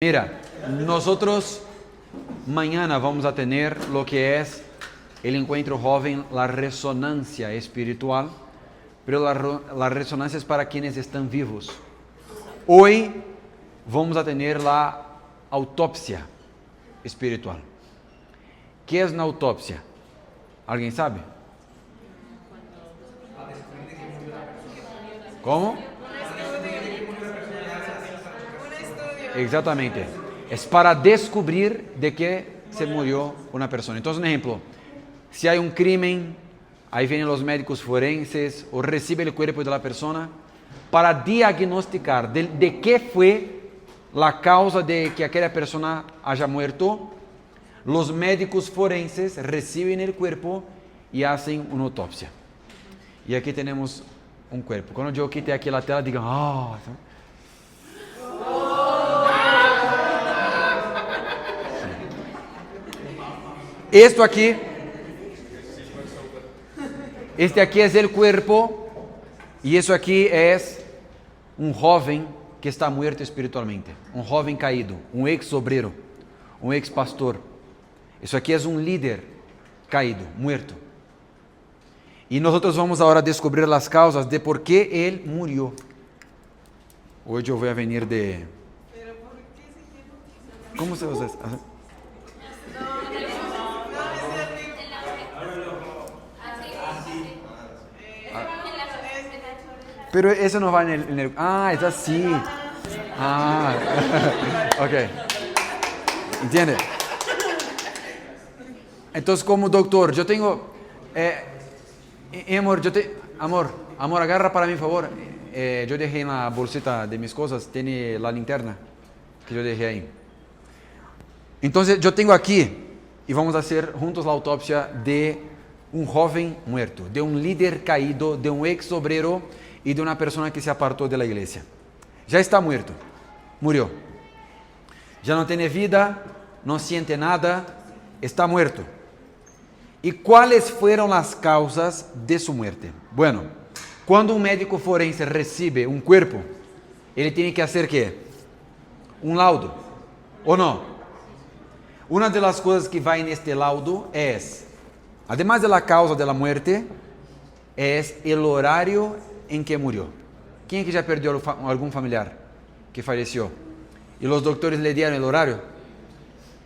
Mira, nosotros mañana vamos a tener lo que es el encuentro joven, la resonancia espiritual, pero la resonancia es para quienes están vivos. Hoy vamos a tener la autopsia espiritual. ¿Qué es una autopsia? ¿Alguien sabe? ¿Cómo? Exatamente. Es para descubrir de qué se murió una persona. Entonces, un ejemplo, si hay un crimen, ahí vienen los médicos forenses o recibe el cuerpo de la persona para diagnosticar de qué fue la causa de que aquella persona haya muerto. Los médicos forenses reciben el cuerpo y hacen una autopsia. Y aquí tenemos un cuerpo. Cuando yo quite aquí la tela, digan, ¡ah! Esto aquí, este aquí es el cuerpo y eso aquí es un joven que está muerto espiritualmente, un joven caído, un ex obrero, un ex pastor. Eso aquí es un líder caído, muerto. Y nosotros vamos ahora a descubrir las causas de por qué él murió. Hoy yo voy a venir de... ¿Cómo se usa? Pero eso no va en el... Ah, es así. Ah, ok. ¿Entiende? Entonces, como doctor, yo tengo... amor, agarra para mí, por favor. Yo dejé en la bolsita de mis cosas, tiene la linterna que yo dejé ahí. Entonces, yo tengo aquí, y vamos a hacer juntos la autopsia de un joven muerto, de un líder caído, de un ex obrero y de una persona que se apartó de la iglesia. Ya está muerto, murió. Ya no tiene vida, no siente nada, está muerto. ¿Y cuáles fueron las causas de su muerte? Bueno, cuando un médico forense recibe un cuerpo, él tiene que hacer ¿qué? Un laudo, ¿o no? Una de las cosas que va en este laudo es, además de la causa de la muerte, es el horario en que murió. ¿Quién es que ya perdió algún familiar que falleció? Y los doctores le dieron el horario,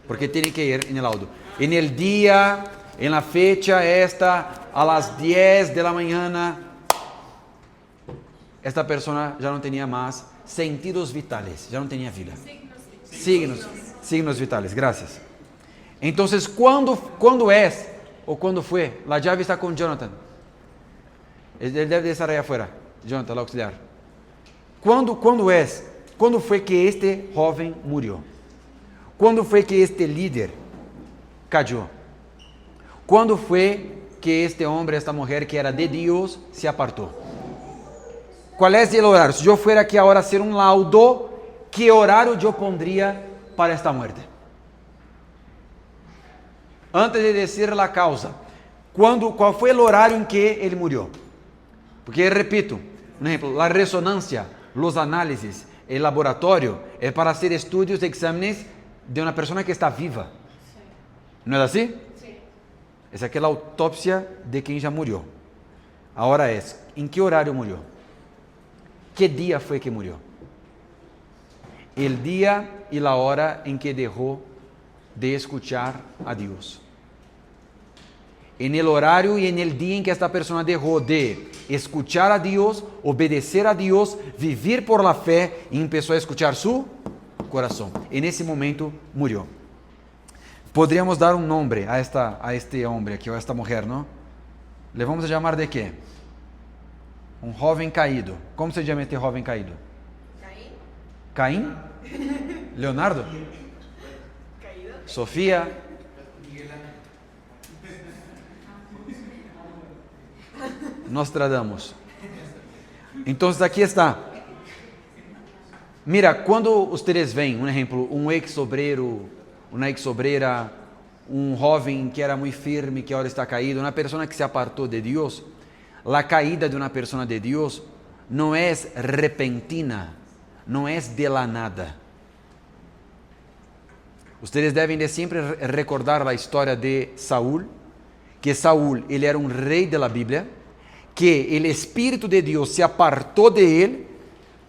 porque tiene que ir en el laudo. En el día, en la fecha esta, a las 10 de la mañana, esta persona ya no tenía más sentidos vitales, ya no tenía vida. Signos vitales, gracias. Entonces, ¿cuándo es o cuándo fue? La llave está con Jonathan. Él debe de estar ahí afuera, Jonathan, el auxiliar. ¿Cuándo fue que este joven murió? ¿Cuándo fue que este líder cayó? ¿Cuándo fue que este hombre, esta mujer que era de Dios, se apartó? ¿Cuál es el horario? Si yo fuera aquí ahora a hacer un laudo, ¿qué horario yo pondría para esta muerte? Antes de decir la causa, ¿cuál fue el horario en que él murió? Porque, repito, por ejemplo, la resonancia, los análisis, el laboratorio, es para hacer estudios, exámenes de una persona que está viva. ¿No es así? Sí. Esa es la autopsia de quien ya murió. Ahora es, ¿en qué horario murió? ¿Qué día fue que murió? El día y la hora en que dejó de escuchar a Dios. En el horario y en el día en que esta persona dejó de escuchar a Dios, obedecer a Dios, vivir por la fe y empezó a escuchar su corazón. En ese momento murió. Podríamos dar un nombre a este hombre aquí, o a esta mujer, ¿no? Le vamos a llamar de qué? Un joven caído. ¿Cómo se llama este joven caído? Caín. ¿Caín? Leonardo. Sofía. Nostradamus. Entonces aquí está. Mira, cuando ustedes ven, un ejemplo, un ex obrero, una ex obrera, un joven que era muy firme, que ahora está caído, una persona que se apartó de Dios, la caída de una persona de Dios no es repentina, no es de la nada. Ustedes deben de siempre recordar la historia de Saúl, que Saúl, él era un rey de la Biblia, que el Espíritu de Dios se apartó de él,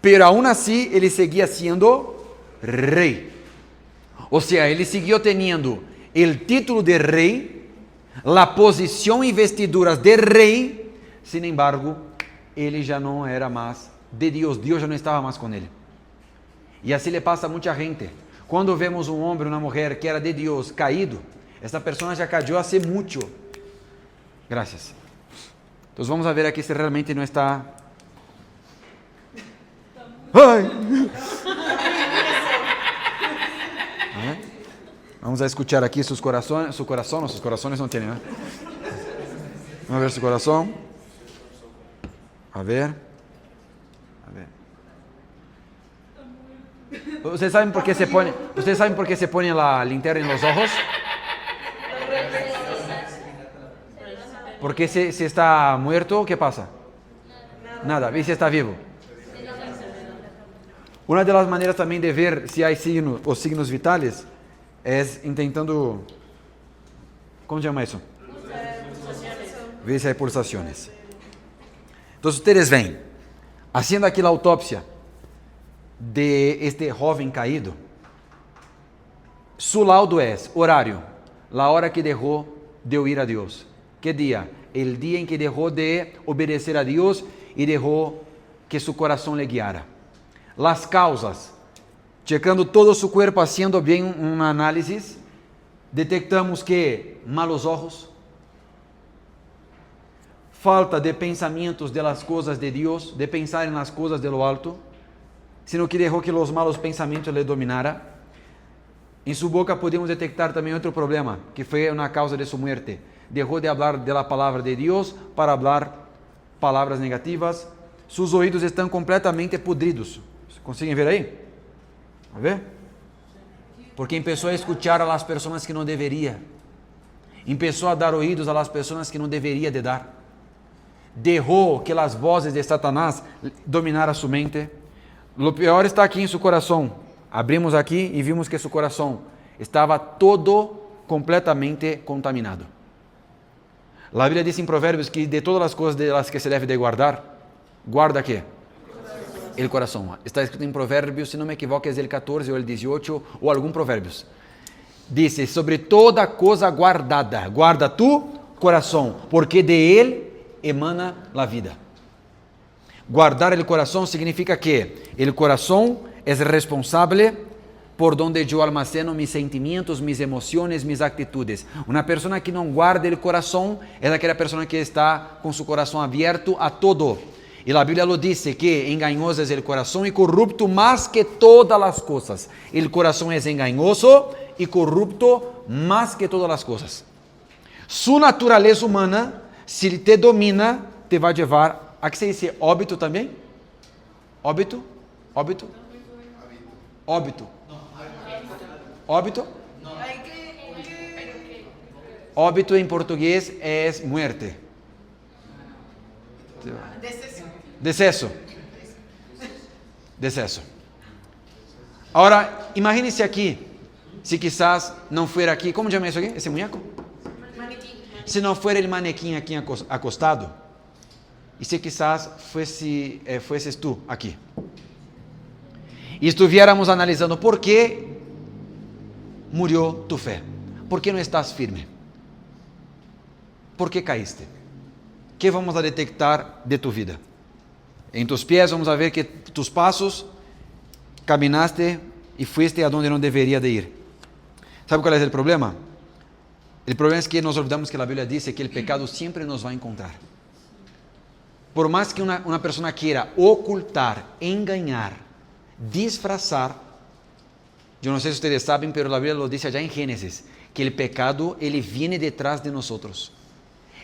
pero aún así él seguía siendo rey. O sea, él siguió teniendo el título de rey, la posición y vestiduras de rey, sin embargo, él ya no era más de Dios, Dios ya no estaba más con él. Y así le pasa a mucha gente. Quando vemos um homem ou uma mulher que era de Deus caído, essa pessoa já caiu há muito. Graças. Então vamos ver aqui se realmente não está. Ai. Vamos a escuchar aqui seus corações, nossos corações não têm, né? Vamos ver seu coração. A ver. ¿Ustedes saben por qué se pone la linterna en los ojos? Porque si está muerto, ¿qué pasa? Nada. ¿Y si está vivo? Una de las maneras también de ver si hay signos o signos vitales es intentando, ¿cómo se llama eso? Ver si hay pulsaciones. Entonces ustedes ven, haciendo aquí la autopsia de este joven caído, su laudo es horario, la hora que dejó de oír a Dios. ¿Qué día? El día en que dejó de obedecer a Dios y dejó que su corazón le guiara. Las causas, checando todo su cuerpo, haciendo bien un análisis, detectamos que malos ojos, falta de pensamientos de las cosas de Dios, de pensar en las cosas de lo alto, sino que dejó que los malos pensamientos le dominara. En su boca podemos detectar también otro problema, que fue una causa de su muerte. Dejó de hablar de la palabra de Dios para hablar palabras negativas. Sus oídos están completamente podridos. ¿Consiguen ver ahí? A ver. Porque empezó a escuchar a las personas que no debería. Empezó a dar oídos a las personas que no debería de dar. Dejó que las voces de Satanás dominaran su mente. Lo pior está aqui em seu coração. Abrimos aqui e vimos que seu coração estava todo completamente contaminado. A Bíblia diz em Provérbios que de todas as coisas de las que se deve de guardar, guarda quê? O coração. Está escrito em Provérbios, se não me equivoco, é o 14 ou o 18 ou algum Provérbios. Diz, sobre toda coisa guardada, guarda tu coração, porque de ele emana a vida. Guardar el corazón significa que el corazón es responsable por donde yo almaceno mis sentimientos, mis emociones, mis actitudes. Una persona que no guarda el corazón es aquella persona que está con su corazón abierto a todo. Y la Biblia lo dice que engañoso es el corazón y corrupto más que todas las cosas. El corazón es engañoso y corrupto más que todas las cosas. Su naturaleza humana, si te domina, te va a llevar. Aqui se diz óbito também? Óbito? Óbito? Óbito? Óbito? Óbito em português é muerte. Decesso. Decesso. Agora, imagine-se aqui, se quizás não for aqui, como chama isso aqui? Esse muñeco? Manequim. Se não for o manequim aqui acostado, e se quizás fueses tú aqui. E estuviéramos analisando por que murió tu fé. Por que não estás firme? Por que caíste? Que vamos a detectar de tu vida? Em tus pés vamos a ver que tus passos caminaste e fuiste a donde não deveria de ir. ¿Sabe qual é o problema? O problema é que nos olvidamos que a Bíblia diz que o pecado sempre nos vai encontrar. Por más que una persona quiera ocultar, engañar, disfrazar, yo no sé si ustedes saben, pero la Biblia lo dice allá en Génesis, que el pecado, él viene detrás de nosotros.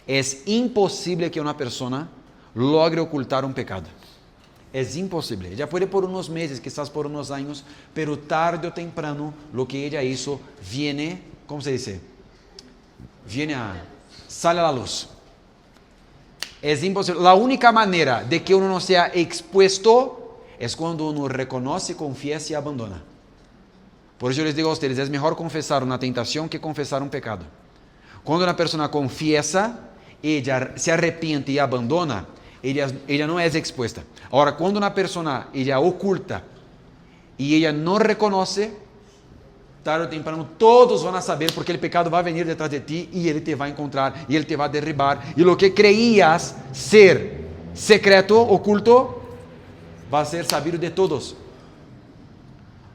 Es imposible que una persona logre ocultar un pecado. Es imposible. Ya puede por unos meses, quizás por unos años, pero tarde o temprano lo que ella hizo viene, ¿cómo se dice? Sale a la luz. Es imposible. La única manera de que uno no sea expuesto es cuando uno reconoce, confiesa y abandona. Por isso eu les digo a vocês, é melhor confessar uma tentação que confessar um pecado. Quando uma pessoa confiesa, ela se arrepende e abandona, ela não é exposta. Agora, quando uma pessoa ela oculta e ela não reconhece, tarde ou temprano todos vão saber, porque o pecado vai vir detrás de ti e ele te vai encontrar e ele te vai derribar. E o que creías ser secreto, oculto, vai ser sabido de todos.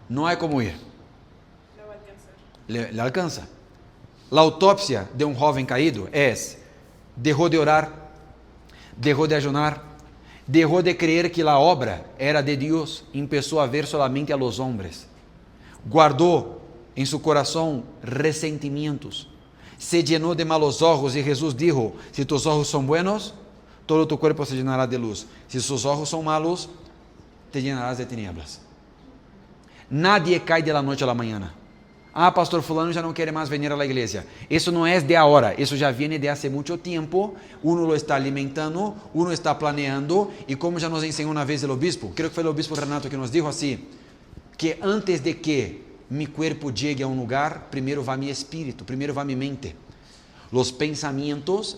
Não há como ir. Le alcança. A autópsia de um jovem caído é: deixou de orar, deixou de ayunar, deixou de creer que a obra era de Deus, começou a ver solamente a los hombres, guardou em seu coração ressentimentos, se llenou de malos ojos e Jesus dijo: se tus ojos são buenos, todo tu cuerpo se llenará de luz, se sus ojos são malos, te llenarás de tinieblas. Nadie cai de la noite a la mañana. Ah, pastor fulano já não quer mais vir à igreja. Isso não é de agora, isso já vem de há muito tempo. Uno lo está alimentando, uno está planeando, e como já nos ensinou uma vez o obispo, creio que foi o obispo Renato que nos disse assim, que antes de que mi cuerpo chegue a um lugar, primeiro vai mi espírito, primeiro vai mi mente. Los pensamientos,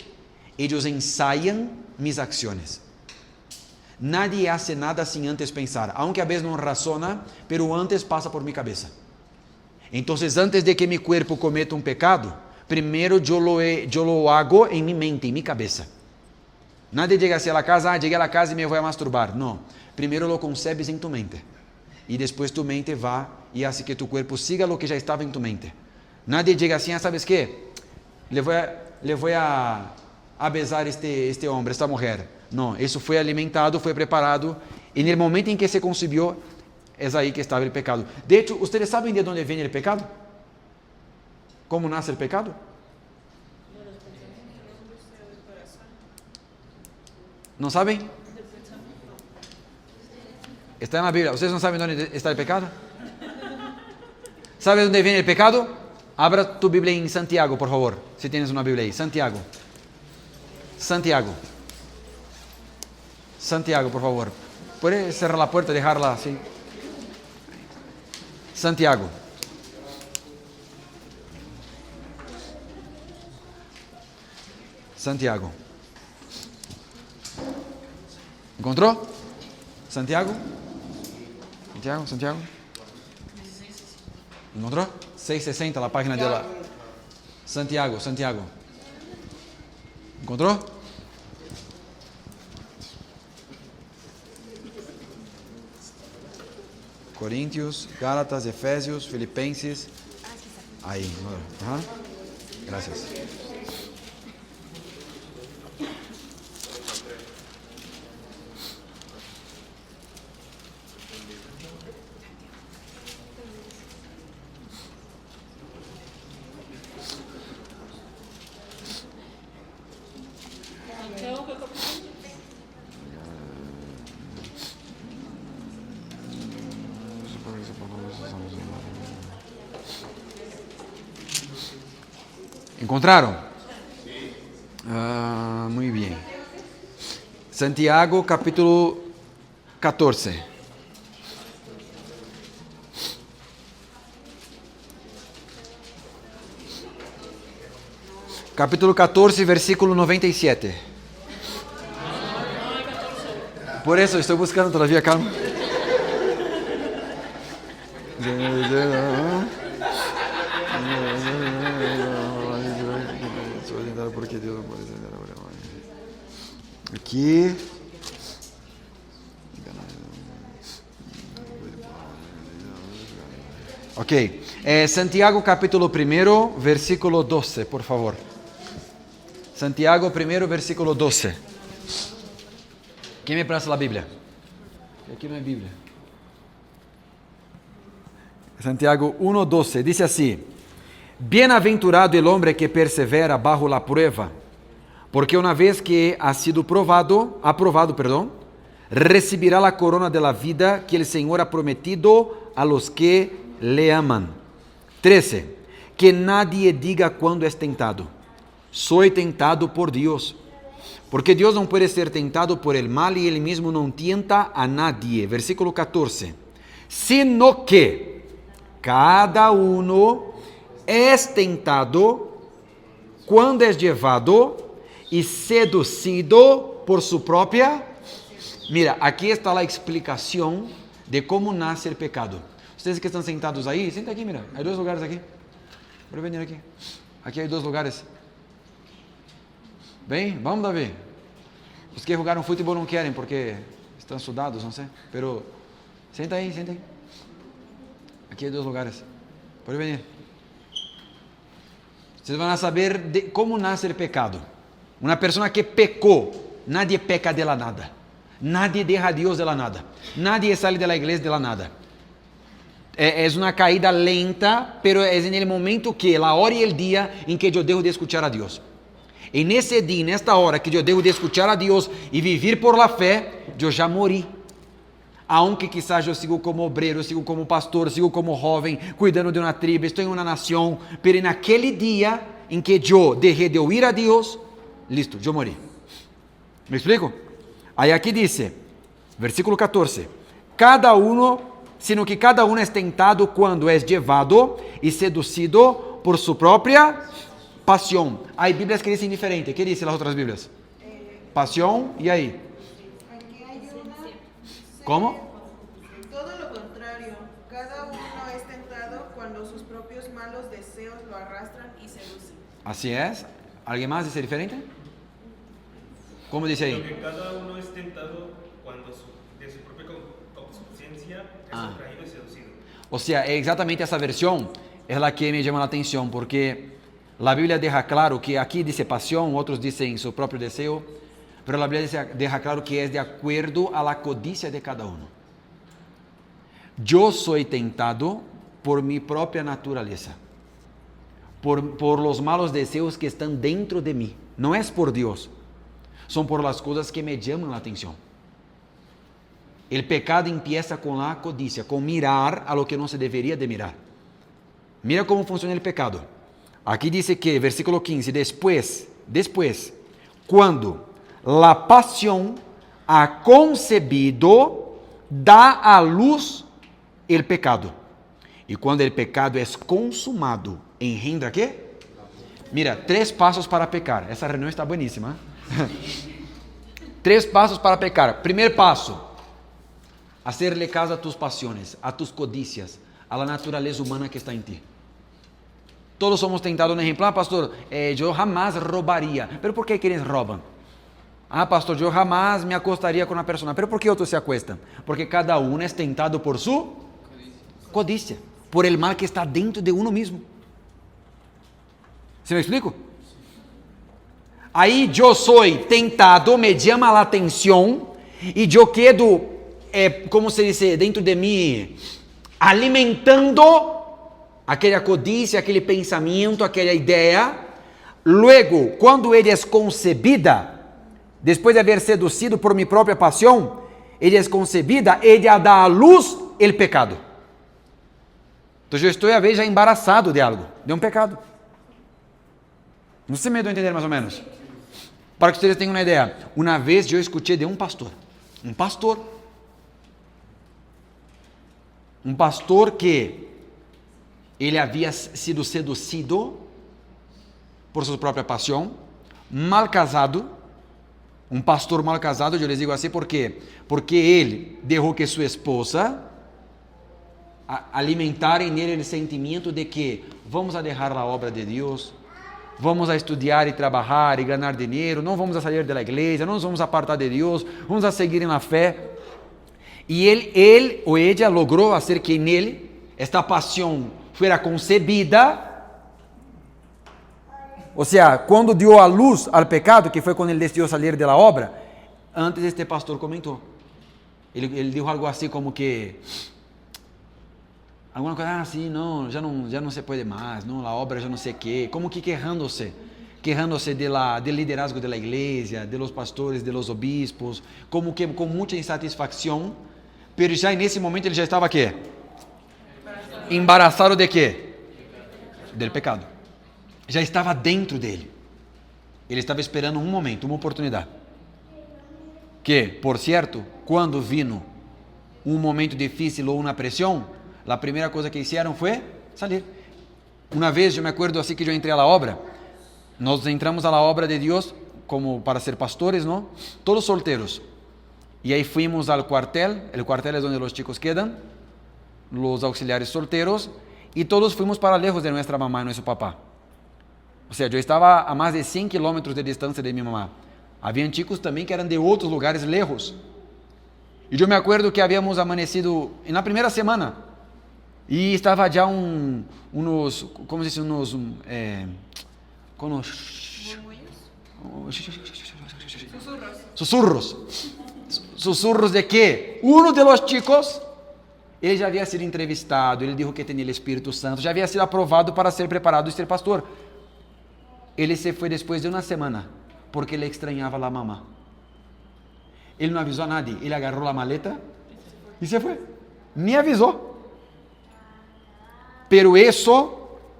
eles ensaiam mis acciones. Nadie hace nada sin antes pensar, aunque a veces não razona, pero antes passa por mi cabeza. Então, antes de que mi cuerpo cometa um pecado, primeiro eu lo hago em mi mente, em mi cabeza. Nadie llega assim a la casa, cheguei a la casa e me vou a masturbar. Não. Primeiro lo concebes em tu mente. E depois tu mente vai e hace que tu cuerpo siga lo que já estava em tu mente. Nadie chega assim, sabes que? Le voy a besar este homem, esta mulher. Não, isso foi alimentado, foi preparado. E no momento em que se concebeu, é aí que estava o pecado. De hecho, vocês sabem de onde vem o pecado? Como nasce o pecado? Não sabem? Está na Bíblia. Vocês não sabem onde está o pecado? ¿Sabe onde vem o pecado? Abra tu Bíblia em Santiago, por favor. Se tienes uma Bíblia aí. Santiago. Santiago, por favor. ¿Puede cerrar la puerta y dejarla así? Santiago. Santiago. ¿Encontró? Santiago. Santiago. ¿Encontró? 660, la página de la... Santiago. ¿Encontró? Coríntios, Gálatas, Efésios, Filipenses. Aí. Gracias. ¿Encontraron? Muy bien. Santiago, capítulo 14. Capítulo 14, versículo 97. Por eso estoy buscando todavía, calma. Porque Deus não pode aqui. Ok. Santiago capítulo 1, versículo 12, por favor. Santiago 1, versículo 12. Quem me presta a Bíblia? Aqui não é Bíblia. Santiago 1, 12. Diz assim: Bienaventurado el hombre que persevera bajo la prueba, porque una vez que ha sido aprobado, recibirá la corona de la vida que el Señor ha prometido a los que le aman. 13. Que nadie diga cuando es tentado: soy tentado por Dios, porque Dios no puede ser tentado por el mal y él mismo no tienta a nadie. Versículo 14. Sino que cada uno es tentado cuando es llevado y seducido por su propia... Mira, aquí está la explicación de cómo nace el pecado. Ustedes que están sentados ahí, senta aquí, mira, hay 2 lugares aquí. Voy a venir aquí. Aquí hay 2 lugares. Bem, vamos, Davi. Os que jogaram futebol não querem porque estão sudados, não sei. Pero, senta aí, senta aí. Aqui hay 2 lugares. Pode venir. Vocês vão saber de como nasce o pecado. Uma pessoa que pecou, nadie peca de la nada. Nadie deja a Deus de la nada. Nadie sale de la iglesia de la nada. Es una caída lenta, pero es en el momento que, la hora y el día en que yo dejo de escuchar a Dios. En ese día, en esta hora que yo dejo de escuchar a Dios y vivir por la fe, yo ya morí. Aunque quizás yo sigo como obrero, sigo como pastor, sigo como joven, cuidando de una tribu, estoy en una nación, pero en aquel día en que yo dejé de oír a Dios, listo, yo morí. ¿Me explico? Aí aqui dice, versículo 14, sino que cada uno es tentado cuando es llevado y seducido por su propia pasión. Hay Biblias que dicen diferente. ¿Qué dicen las otras Biblias? Pasión, y ahí. Aquí hay una. ¿Cómo? Todo lo contrario, cada uno es tentado cuando sus propios malos deseos lo arrastran y seducen. Así es. ¿Alguien más dice diferente? ¿Cómo dice ahí? Que cada uno es tentado cuando de su propia conciencia es atraído y seducido. O sea, exactamente esa versión es la que me llama la atención, porque la Biblia deja claro que aquí dice pasión, otros dicen su propio deseo, pero la Biblia deja claro que es de acuerdo a la codicia de cada uno. Yo soy tentado por mi propia naturaleza, por los malos deseos que están dentro de mí. No es por Dios, son por las cosas que me llaman la atención. El pecado empieza con la codicia, con mirar a lo que no se debería de mirar. Mira cómo funciona el pecado. Aquí dice que, versículo 15, después, cuando la pasión ha concebido, da a luz el pecado. Y cuando el pecado es consumado, engendra ¿qué? Mira, 3 pasos para pecar. Esa reunión está buenísima. 3 pasos para pecar. Primer paso, hacerle caso a tus pasiones, a tus codicias, a la naturaleza humana que está en ti. Todos somos tentados, un ejemplo, pastor, yo jamás robaría. ¿Pero por qué quienes roban? Pastor, yo jamás me acostaría con una persona. ¿Pero por qué otros se acuestan? Porque cada uno es tentado por su codicia, por el mal que está dentro de uno mismo. ¿Se me explico? Ahí yo soy tentado, me llama la atención y yo quedo, como se dice, dentro de mí, alimentando aquella codicia, aquele pensamento, aquela ideia. Luego, quando ele é concebida, depois de haver seducido por minha própria paixão, ele é concebida, ele dá à luz o pecado. Então, eu estou a vez já embaraçado de algo, de um pecado. Não sei se me deu a entender mais ou menos? Para que vocês tenham uma ideia, uma vez eu escutei de um pastor que ele havia sido seducido por sua própria paixão, mal casado, um pastor mal casado, eu lhes digo assim, ¿por quê? Porque ele deixou que sua esposa alimentara nele o sentimento de que vamos a deixar a obra de Deus, vamos a estudar e trabalhar e ganhar dinheiro, não vamos a sair da igreja, não nos vamos a apartar de Deus, vamos a seguir na fé. E ele ou ella logrou fazer que nele esta paixão fuera concebida, o sea, quando deu a luz ao pecado, que foi quando ele decidiu sair da obra, antes este pastor comentou, ele disse algo assim como que, alguma coisa assim, não, já não se pode mais, não, a obra já não sei o quê, como que quejándose del liderazgo de la iglesia, de los pastores, de los obispos, como que com muita insatisfação, pero já nesse momento ele já estava aqui, embaraçado de quê? Del pecado. Já estava dentro dele. Ele estava esperando um momento, uma oportunidade. Que, por certo, quando vino um momento difícil ou uma pressão, La primera cosa que hicieron fue salir. Una vez yo me acuerdo así que yo entré a la obra. Nos entramos a la obra de Dios como para ser pastores, ¿no? Todos solteros. Y ahí fuimos al cuartel. El cuartel es donde los chicos quedan, los auxiliares solteros, y todos fuimos para lejos de nuestra mamá y nuestro papá. O sea, yo estaba a más de 100 kilómetros de distancia de mi mamá. Habían chicos también que eran de otros lugares lejos. Y yo me acuerdo que habíamos amanecido en la primera semana y estaba ya unos, ¿cómo se dice? Unos, susurros de que uno de los chicos, ele já havia sido entrevistado, ele dijo que tinha o Espírito Santo, já havia sido aprovado para ser preparado e ser pastor. Ele se foi depois de uma semana, porque ele extrañava a mamá. Ele não avisou a nadie, ele agarrou a maleta e se foi. Nem avisou. Pero isso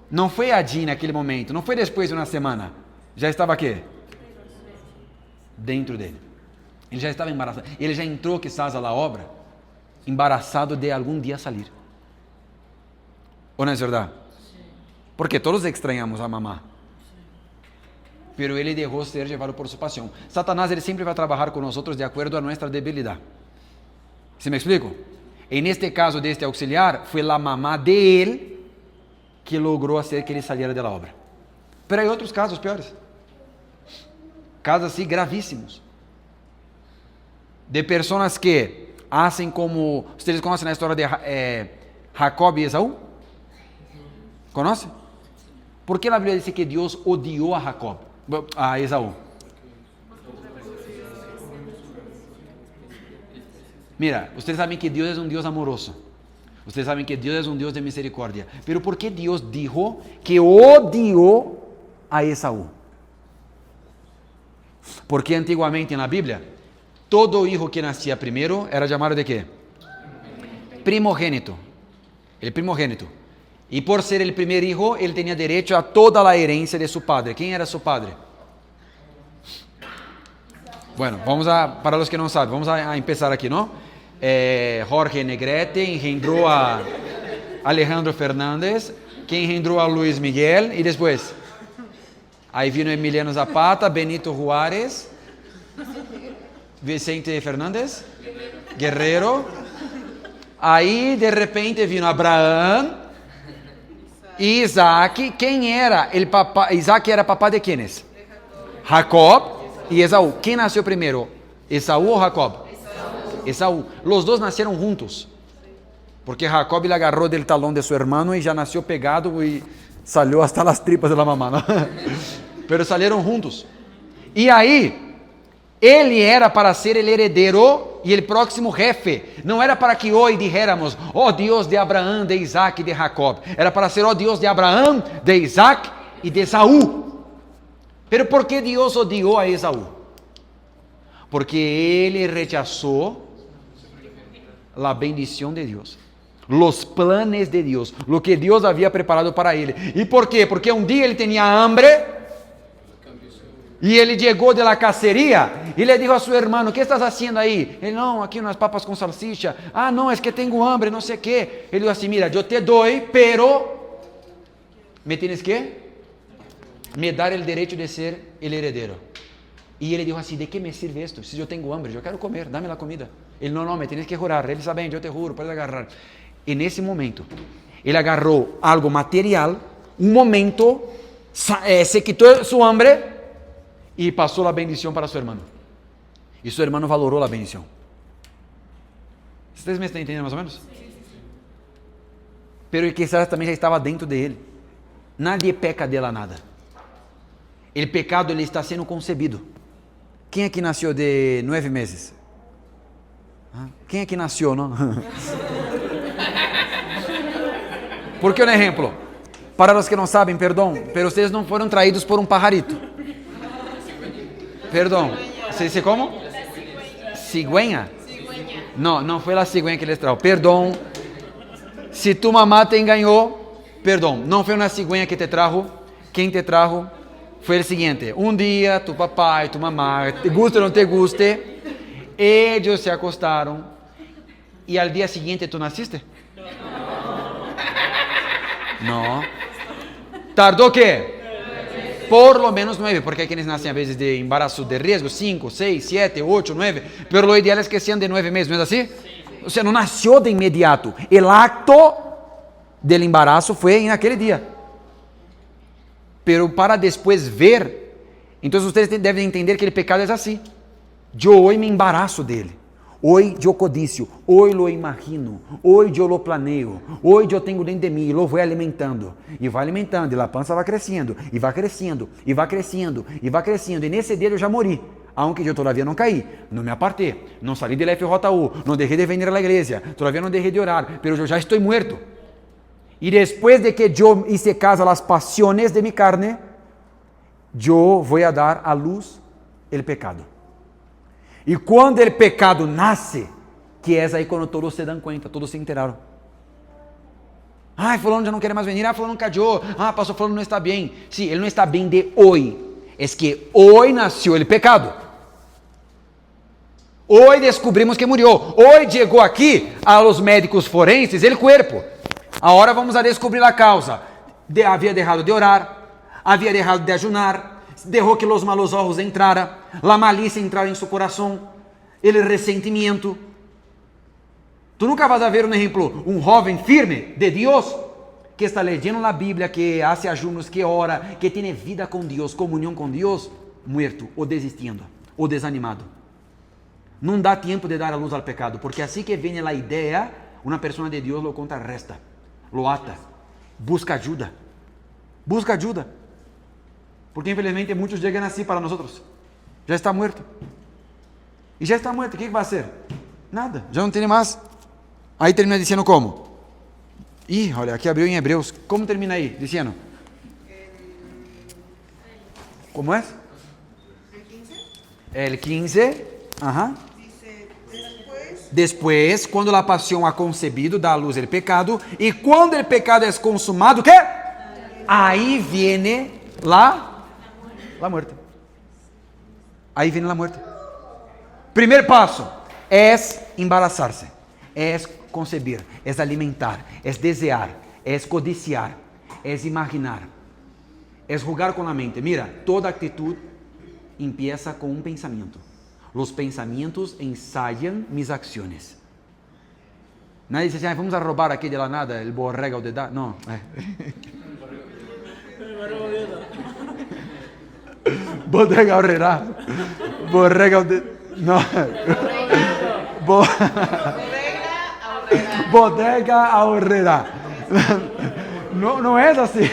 não foi allí naquele momento, não foi depois de uma semana. Já estava aqui? Dentro dele. Ele já estava embaraçado. Ele já entrou quizás a la obra embaraçado de algum dia sair. Ou não é verdade? Porque todos extrañamos a mamá. Pero ele deixou ser levado por sua paixão. Satanás ele sempre vai trabalhar com nós de acordo a nossa debilidade. ¿Se me explico? En este caso deste auxiliar, foi a mamá de ele que logrou fazer que ele saíra da obra. Pero há outros casos piores. Casos assim gravíssimos. De pessoas que hacen como... Vocês conhecem a história de Jacob e Esaú? Conhecem? Por que a Bíblia diz que Deus odiou a Esaú? Mira, vocês sabem que Deus é um Deus amoroso. Vocês sabem que Deus é um Deus de misericórdia. Pero por que Deus dijo que odiou a Esaú? Porque antigamente na Bíblia, todo hijo que nascia primeiro era chamado de quê? Primogênito. El primogênito. E por ser el primer hijo, ele tinha direito a toda a herencia de seu padre. Quem era seu padre? Bueno, para os que não sabem, vamos a empezar aqui, não? Jorge Negrete engendrou a Alejandro Fernández, que engendrou a Luiz Miguel, e depois? Aí vino Emiliano Zapata, Benito Juárez, Vicente Fernández, Guerreiro. Aí, de repente, vino Abraão e Isaac. Quem era? Isaac era papá de quienes? Jacob e Esaú. Quem nasceu primeiro? Esaú ou Jacob? Esaú. Los dois nasceram juntos. Porque Jacob le agarrou del talão de seu irmão e já nasceu pegado e salió hasta las tripas de la mamá, ¿no? Pero salieron juntos. E aí, ele era para ser el heredero e el próximo jefe. Não era para que hoje dijéramos, oh Deus de Abraão, de Isaac e de Jacob. Era para ser, oh Deus de Abraão, de Isaac e de Esaú. Pero por que Deus odiou a Esaú? Porque ele rechazou a bendição de Deus. Los planes de Deus, lo que Deus havia preparado para ele. E por quê? Porque um dia ele tinha hambre e ele chegou de la cacería e le dijo a seu irmão: "¿Qué estás haciendo aí?" Ele: "Não, aqui umas papas com salsicha." "Ah, não, es que tengo hambre, não sei qué." Ele dijo assim: "Mira, eu te doy, pero me tienes que me dar el derecho de ser el heredero." E ele dijo assim: "¿De qué me sirve esto? Si eu tenho hambre, eu quero comer, dame la comida." Ele: "Não, me tienes que jurar." Ele: "Está bem, eu te juro, pode agarrar." E nesse momento, ele agarrou algo material, momento, se quitou sua hambre e passou a bendição para seu irmão. E seu irmão valorou a bendição. Vocês me estão entendendo mais ou menos? Pero quizás também já estava dentro de ele. Nadie peca de la nada. O pecado ele está sendo concebido. Quem aqui nasceu de 9 meses? Quem aqui nasceu, não? Porque um exemplo, para os que não sabem, perdão, pero vocês não foram traídos por um pajarito. Perdão, se dice como? Cigüeña? Não foi a cigüeña que les trajo. Perdão, se tu mamá te enganou, perdão, não foi uma cigüeña que te trajo. Quem te trajo foi o seguinte: um dia tu papai, tu mamá, te guste ou não te guste, eles se acostaram e al dia seguinte tu nasciste. No. ¿Tardó qué? Por lo menos 9, porque hay quienes nacen a veces de embarazo de riesgo, 5, 6, 7, 8, 9, pero lo ideal es que sean de 9 meses, ¿no es así? O sea, no nació de inmediato. El acto del embarazo fue en aquel día. Pero para después ver, entonces ustedes deben entender que el pecado es así. Yo hoy me embarazo de él. Hoy yo codicio, hoy lo imagino, hoy yo lo planeo, hoy yo tengo dentro de mí y lo voy alimentando. Y va alimentando, y la panza va creciendo, y va creciendo, y va creciendo, y va creciendo. Y nesse dia eu já morri, aunque eu todavía não caí, não me apartei, não saí del FJU, não deixei de venir a la iglesia, todavía não deixei de orar, pero eu já estou muerto. Y después de que yo hice caso a las pasiones de mi carne, yo voy a dar a luz el pecado. E quando o pecado nasce, que é aí quando todos se dão conta, todos se enteraram. Fulano já não quer mais vir, fulano cayó, pastor fulano não está bem. Sí, ele não está bem de hoje, é que hoje nasceu o pecado. Hoje descobrimos que murió, hoje chegou aqui a los médicos forenses o corpo. Agora vamos a descobrir a causa. Havia deixado de orar, havia deixado de ayunar, dejó que los malos ojos entrara, la malicia entrara en su corazón, el resentimiento. Tú nunca vas a ver un ejemplo, un joven firme de Dios, que está leyendo la Biblia, que hace ayunos, que ora, que tiene vida con Dios, comunión con Dios, muerto, o desistiendo, o desanimado. Não dá tempo de dar a luz al pecado, porque assim que vem a ideia, uma pessoa de Deus lo contrarresta, lo ata, busca ajuda. Busca ajuda. Porque infelizmente muitos chegam assim para nós. Já está morto. E já está morto, o que vai ser? Nada, já não tem mais. Aí termina dizendo como? Olha, aqui abriu em Hebreus. Como termina aí? Dizendo? Como é? El 15. Ajá. Después, quando a paixão ha concebido, dá a luz o pecado. E quando o pecado é consumado, o quê? Aí viene la muerte. Aí vem a morte. Primeiro passo é embarazar-se, é conceber, é alimentar, é desejar, é codiciar, é imaginar, é jugar com a mente. Mira, toda atitude empieza com um pensamento. Los pensamientos ensaiam mis acciones. Nadie dice, vamos a robar aqui de la nada el borrego de edad. No. Bodega Aurrera. Borrego de... No. Bodega Aurrera. Não é assim.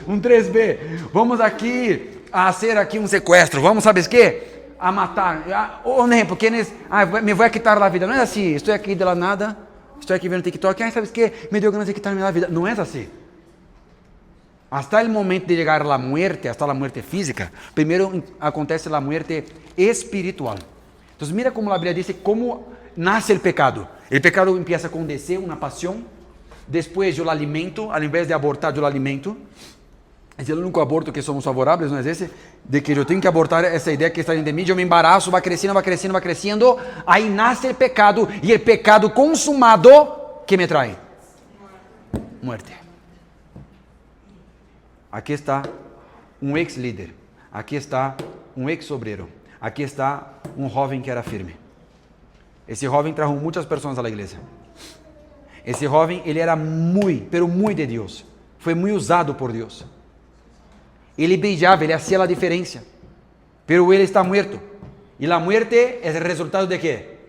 3B. Vamos aqui a hacer aqui um sequestro. Vamos, ¿sabes qué? A matar. Por ejemplo, quienes... me voy a quitar la vida. Não é assim. Estou aqui de la nada. Estou aqui vendo TikTok. ¿Sabes qué? Me dio ganas de quitarme la vida. Não é assim. Hasta el momento de llegar a la muerte, hasta la muerte física, primero acontece la muerte espiritual. Entonces mira como la Biblia dice cómo nace el pecado. El pecado empieza con deseo, una pasión. Después yo lo alimento, al invés de abortar yo lo alimento. Es el único aborto que somos favorables, ¿no es ese? De que yo tengo que abortar esa idea que está dentro de mí, yo me embarazo, va creciendo, va creciendo, va creciendo. Ahí nace el pecado y el pecado consumado, ¿qué me trae? Muerte. Aqui está um ex-líder, aqui está um ex-obreiro, aqui está um jovem que era firme. Esse jovem trajo muitas pessoas à igreja. Esse jovem, ele era muito, pero muito de Deus. Foi muito usado por Deus. Ele brillava, ele hacía a diferença. Pero ele está muerto. E a muerte é o resultado de quê?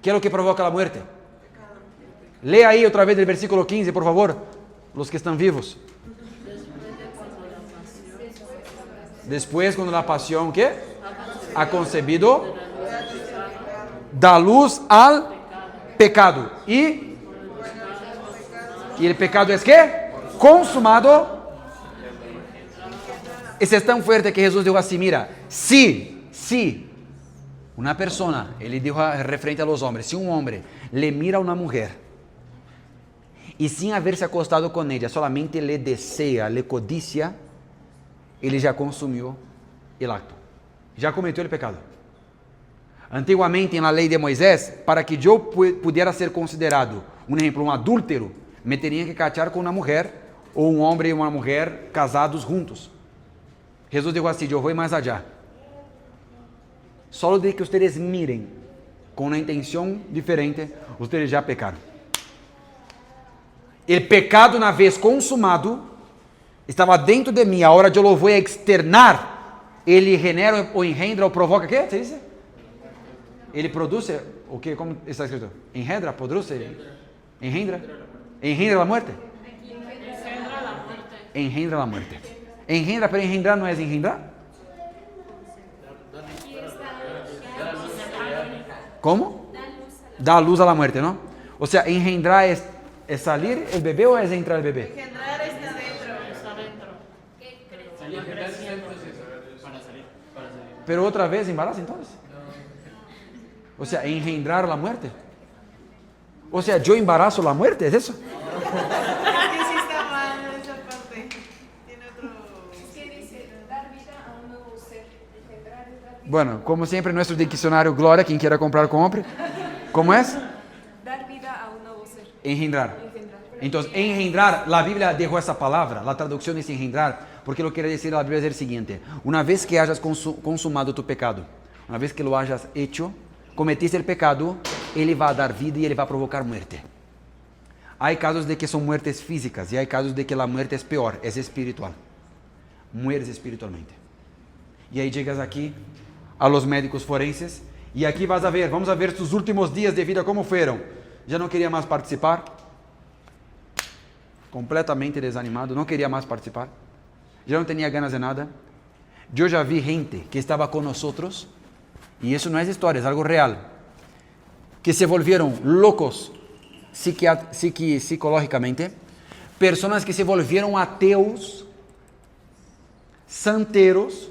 Que é o que provoca a muerte? Leia aí outra vez o versículo 15, por favor, os que estão vivos. Después, cuando la pasión, ¿qué? Ha concebido, da luz al pecado. ¿Y el pecado es qué? Consumado. Ese es tan fuerte que Jesús dijo así, mira, si una persona, él dijo referente a los hombres, si un hombre le mira a una mujer y sin haberse acostado con ella, solamente le desea, le codicia, ele já consumiu o acto, já cometeu o pecado. Antigamente, na lei de Moisés, para que eu pudesse ser considerado, um exemplo, um adúltero, me tenían que casar con una mujer, o un hombre y una mujer casados juntos. Jesús dijo así: yo voy más allá. Solo de que ustedes miren con una intención diferente, ustedes ya pecaron. El pecado, una vez consumado, estaba dentro de mí, ahora yo lo voy a externar. Ele genera ou engendra ou provoca, o que você disse? Ele produz, o que? Como está escrito? Engendra, produz, engendra, engendra a morte. Engendra a morte. Engendra, pero engendrar não é engendrar? Como? Dá luz à muerte, não? Ou seja, engendrar é salir o bebê ou é entrar o bebê? Engendrar está dentro. Pero outra vez embarazo, então? Ou seja, engendrar a muerte. Ou seja, eu embarazo a muerte, ¿es eso? Es que sí está mal esa parte. Tiene otro. Es que dice dar vida a un nuevo ser. Engendrar es dar vida. Bueno, como sempre, nosso dicionário Glória, quem queira comprar, compre. Como é? Dar vida a un nuevo ser. Engendrar. Engendrar. Entonces, engendrar, la Biblia dejó esa palabra, la traducción es engendrar, porque lo que quiere decir la Biblia es el siguiente: una vez que hayas consumado tu pecado, una vez que lo hayas hecho, cometiste el pecado, ele va a dar vida y ele va a provocar muerte. Hay casos de que son muertes físicas y hay casos de que la muerte es peor, es espiritual. Mueres espiritualmente. Y ahí llegas aquí a los médicos forenses y aquí vas a ver, vamos a ver tus últimos días de vida cómo fueron. Ya no quería más participar. Completamente desanimado, não queria mais participar, já não tinha ganas de nada. Eu já vi gente que estava com nós, e isso não é história, é algo real, que se volvieron locos psicológicamente, pessoas que se volvieron ateus, santeros,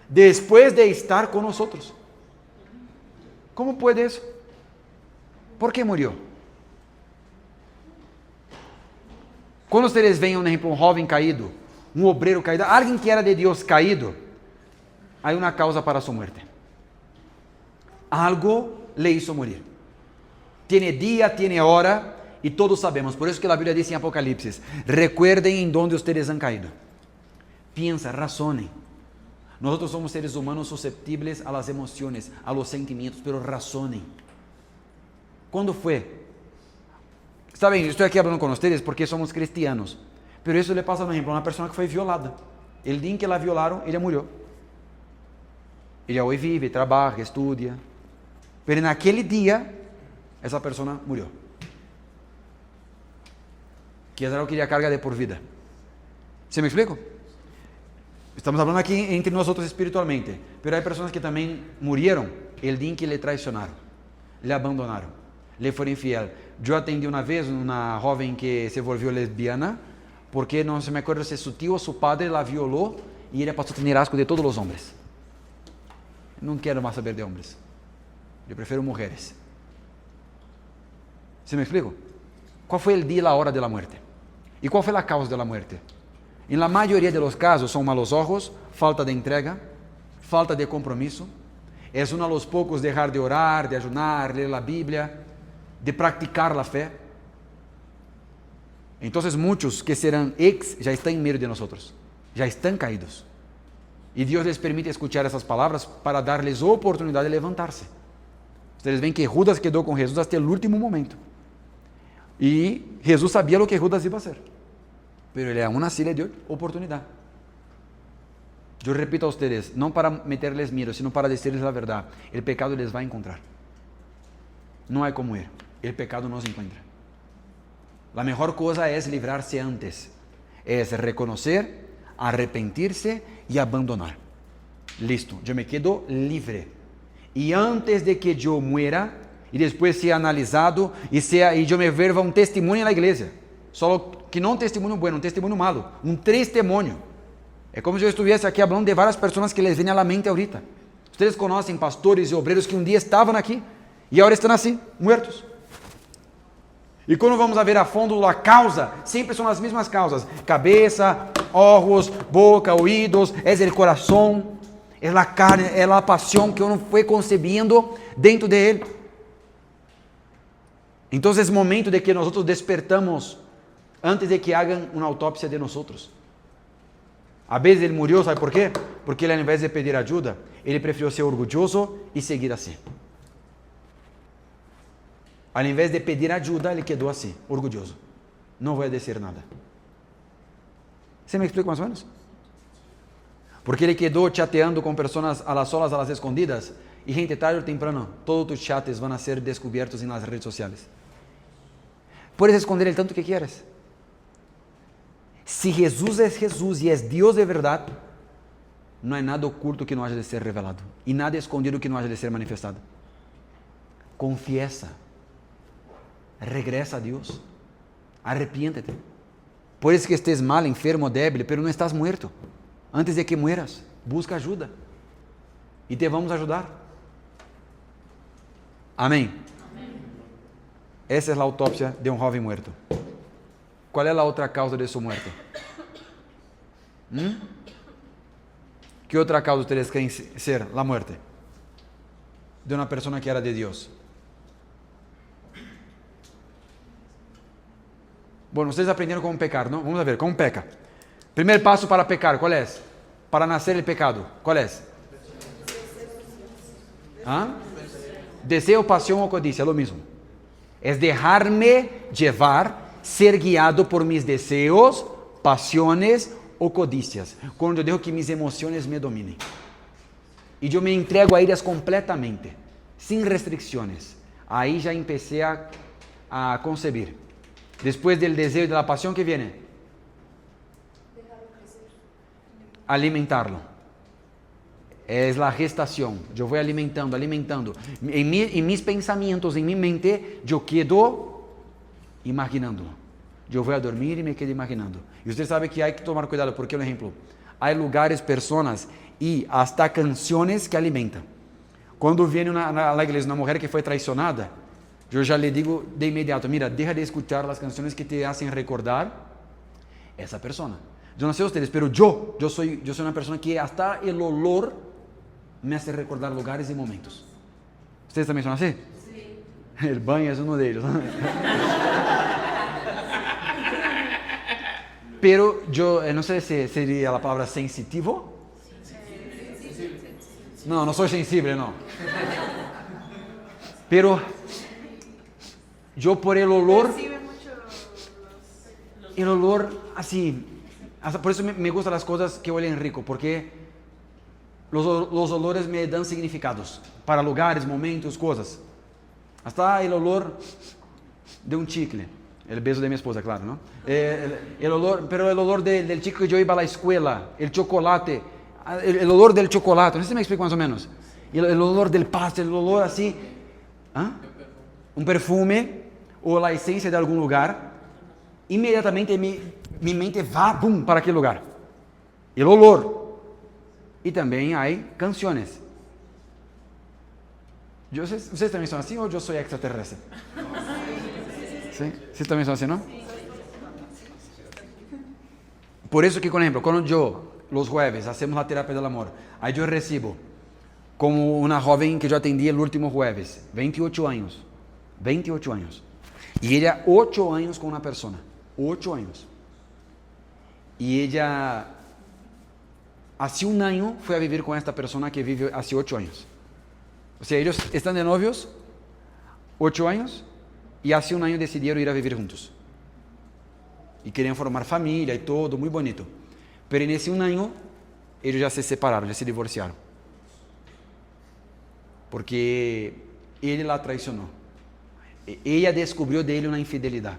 depois de estar com nós. Como pode isso? ¿Por que murió? Quando vocês veem, por exemplo, um jovem caído, um obreiro caído, alguém que era de Deus caído, há uma causa para sua morte. Algo le hizo morir. Tiene dia, tiene hora, e todos sabemos. Por isso que a Bíblia diz em Apocalipse: recuerden em donde ustedes han caído. Piensa, razonem. Nós somos seres humanos susceptíveis a las emociones, a los sentimientos, pero razonem. Quando foi? Está bem, estou aqui falando com vocês porque somos cristianos. Pero isso le passa, por exemplo, a uma pessoa que foi violada. El dia em que la violaram, ela morreu. Ela hoje vive, trabalha, estuda. Pero naquele dia, essa pessoa morreu. Que é algo que ela carga de por vida. ¿Se me explico? Estamos falando aqui entre nós espiritualmente. Pero há pessoas que também morreram el dia em que le traicionaram, le abandonaram, le foram infiel. Eu atendi uma vez uma jovem que se volvió lesbiana porque não se me acuerdo se su tío ou su padre la violou e ela passou a ter asco de todos os homens. Não quero mais saber de homens. Eu prefiro mulheres. ¿Se me explico? Qual foi o dia e a hora da morte? E qual foi a causa da morte? Em la maioria de los casos são malos ojos, falta de entrega, falta de compromisso. É um de los poucos deixar de orar, de ayunar, ler a Bíblia, de practicar a fé. Então, muitos que serão ex já estão em meio de nós, já estão caídos. E Deus les permite escuchar essas palavras para dar-lhes a oportunidade de levantar-se. Vocês veem que Judas quedou com Jesus até o último momento. E Jesus sabia o que Judas ia fazer. Mas ele aún assim lhe deu oportunidade. Eu repito a vocês, não para meterles medo, sino para dizer-lhes a verdade. O pecado les vai encontrar. Não há como ir. O pecado nos encontra. A melhor coisa é livrar-se antes. É reconhecer, arrepentir-se e abandonar. Listo, eu me quedo livre. E antes de que eu muera, e depois seja analisado, e eu me verva um testemunho na igreja. Só que não um testemunho bueno, um testemunho malo. Um testemunho. É como se eu estivesse aqui falando de várias pessoas que les vêm à mente ahorita. Vocês conhecem pastores e obreiros que um dia estavam aqui e agora estão assim, mortos. E quando vamos a ver a fundo a causa, sempre são as mesmas causas: cabeça, olhos, boca, ouvidos, é o coração, é a carne, é a paixão que uno foi concebiendo dentro de ele. Entonces es momento de que nosotros despertamos antes de que hagan una autopsia de nosotros. A veces él murió, ¿sabe por qué? Porque él, al invés de pedir ayuda, él prefirió ser orgulloso y seguir así. Al invés de pedir ayuda, él quedó así, orgulloso. No voy a decir nada. ¿Se me explica más o menos? Porque él quedó chateando con personas a las solas, a las escondidas, y gente, tarde o temprano, todos tus chates van a ser descubiertos en las redes sociales. Puedes esconder el tanto que quieras. Si Jesús es Jesús y es Dios de verdad, no hay nada oculto que no haya de ser revelado, y nada escondido que no haya de ser manifestado. Confiesa, regresa a Dios, arrepiéntete. Puede que estés mal, enfermo, débil, pero no estás muerto. Antes de que mueras, busca ayuda y te vamos a ayudar. Amén. Esa es la autopsia de un joven muerto. ¿Cuál es la otra causa de su muerte? ¿Qué otra causa ustedes creen ser la muerte de una persona que era de Dios? Bueno, ustedes aprendieron cómo pecar, ¿no? Vamos a ver, ¿cómo peca? Primer paso para pecar, ¿cuál es? Para nacer el pecado, ¿cuál es? ¿Ah? Deseo, pasión o codicia, es lo mismo. Es dejarme llevar, ser guiado por mis deseos, pasiones o codicias. Cuando yo dejo que mis emociones me dominen. Y yo me entrego a ellas completamente, sin restricciones. Ahí ya empecé a concebir. Después del deseo y de la pasión, ¿qué viene? Alimentarlo. Es la gestación. Yo voy alimentando. En mis pensamientos, en mi mente, yo quedo imaginándolo. Yo voy a dormir y me quedo imaginando. Y usted sabe que hay que tomar cuidado, porque, por ejemplo, hay lugares, personas y hasta canciones que alimentan. Cuando viene a la iglesia una mujer que fue traicionada, yo ya le digo de inmediato, mira, deja de escuchar las canciones que te hacen recordar esa persona. Yo no sé ustedes, pero yo soy una persona que hasta el olor me hace recordar lugares y momentos. ¿Ustedes también son así? Sí. El baño es uno de ellos. Pero yo no sé si sería la palabra sensitivo. No soy sensible, no. Pero yo por el olor, así, por eso me gustan las cosas que huelen rico, porque los olores me dan significados para lugares, momentos, cosas. Hasta el olor de un chicle, el beso de mi esposa, claro, ¿no? El olor, pero el olor del chico que yo iba a la escuela, el chocolate, el olor del chocolate, no sé si me explico más o menos. El olor del pastel, el olor así, un perfume o la esencia de algún lugar, inmediatamente mi mente va para aquel lugar. El olor. Y también hay canciones. ¿Ustedes también son así o yo soy extraterrestre? ¿Sí? ¿Ustedes también son así, no? Por eso que, por ejemplo, cuando yo, los jueves, hacemos la terapia del amor, ahí yo recibo como una joven que yo atendí el último jueves, 28 años. Y ella 8 años con una persona, 8 años. Y ella hace un año fue a vivir con esta persona que vive hace 8 años. O sea, ellos están de novios 8 años y hace un año decidieron ir a vivir juntos. Y querían formar familia y todo, muy bonito. Pero en ese un año ellos ya se separaron, ya se divorciaron. Porque él la traicionó. Ella descubrió de él una infidelidad.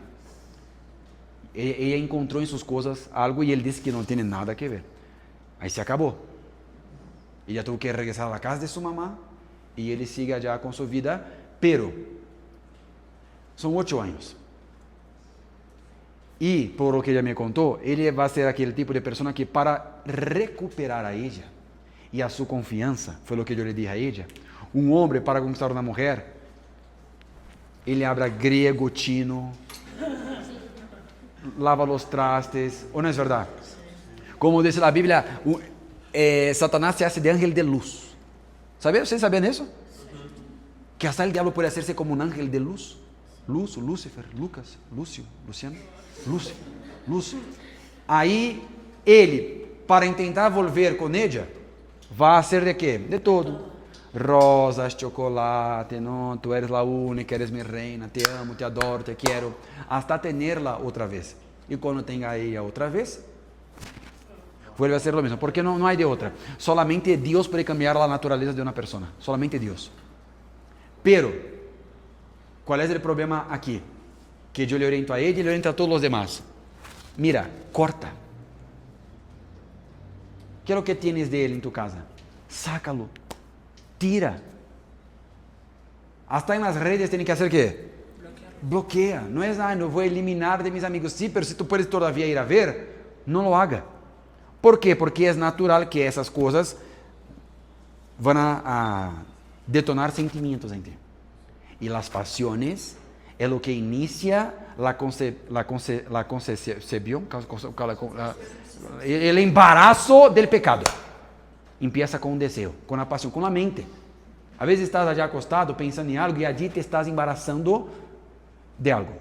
Ella encontró en sus cosas algo y él dice que no tiene nada que ver. Ahí se acabó. Ella tuvo que regresar a la casa de su mamá y él sigue allá con su vida, pero son 8 años. Y por lo que ella me contó, él va a ser aquel tipo de persona que para recuperar a ella y a su confianza, fue lo que yo le dije a ella, un hombre para conquistar una mujer, ele habla griego, chino, lava los trastes, ¿o no es verdad? Como dice la Biblia, Satanás se hace de ángel de luz. ¿Ustedes sabían eso? Que hasta el diablo puede hacerse como un ángel de luz. Lúcio, Lúcifer, Lucas, Lúcio, Luciano, Lúcio. Aí ele, para tentar volver com ella, vai ser de quê? De todo. Rosas, chocolate, não, tu eres la única, eres mi reina, te amo, te adoro, te quero, hasta tenerla outra vez. E quando tenga ella outra vez, vuelve a ser lo mismo, porque no hay de otra. Solamente Dios puede cambiar la naturaleza de una persona, solamente Dios. Pero, ¿cuál es el problema aquí? Que yo le oriento a ella y le oriento a todos los demás. Mira, corta. ¿Qué es lo que tienes de él en tu casa? Sácalo. Tira. Hasta en las redes tienen que hacer ¿qué? Bloquea. No es, no voy a eliminar de mis amigos. Sí, pero si tú puedes todavía ir a ver, no lo haga. ¿Por qué? Porque es natural que esas cosas van a detonar sentimientos en ti. Y las pasiones es lo que inicia el embarazo del pecado. Empieza con un deseo, con la pasión, con la mente. A veces estás allá acostado pensando en algo y allí te estás embarazando de algo